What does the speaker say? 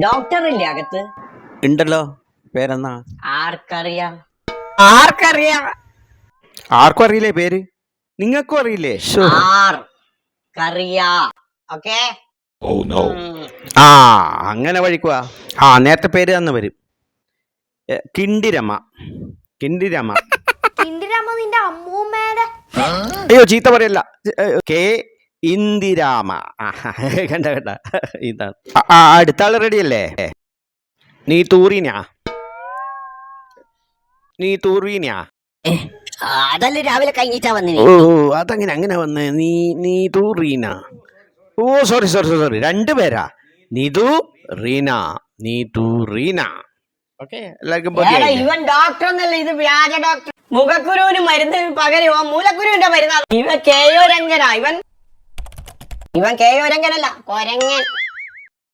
Doctor ഇല്ലേ അകത്ത്? ഉണ്ടല്ലോ. പേരെന്നാ? ആർക്കറിയാം? ആർക്കും അറിയില്ലേ പേര്? നിങ്ങൾക്കും അറിയില്ലേ? ഓക്കെ. ആ അങ്ങനെ വഴിക്കുവാ. നേരത്തെ പേര് തന്ന വരും. കിണ്ടിരമ്മ. നിന്റെ അമ്മൂമ്മേടെ. അയ്യോ ചീത്ത പറയല്ല. കെ ഇന്ദിരാമ. കണ്ട ഇതാണ്. അടുത്ത ആള് റെഡിയല്ലേ? നീ തൂറിനാ? അതല്ലേ രാവിലെ കഴിഞ്ഞിട്ടാ വന്നേ. ഓ അതങ്ങനെ അങ്ങനെ വന്നേ. നീ തൂറീന. ഓ സോറി രണ്ടുപേരാ. നീതു റീന. ഓക്കെ, എല്ലാവർക്കും ഇവൻ ഡോക്ടർ ഒന്നല്ല, ഇത് വ്യാജ ഡോക്ടർ. മുഖക്കുരുവിന് മരുന്ന് പകരുമോ? മൂലക്കുരുവിന്റെ മരുന്ന്. ഇവൻ കെയോ രംഗനാ. ഇവൻ കെയോ രംഗനല്ല, കൊരങ്ങൻ.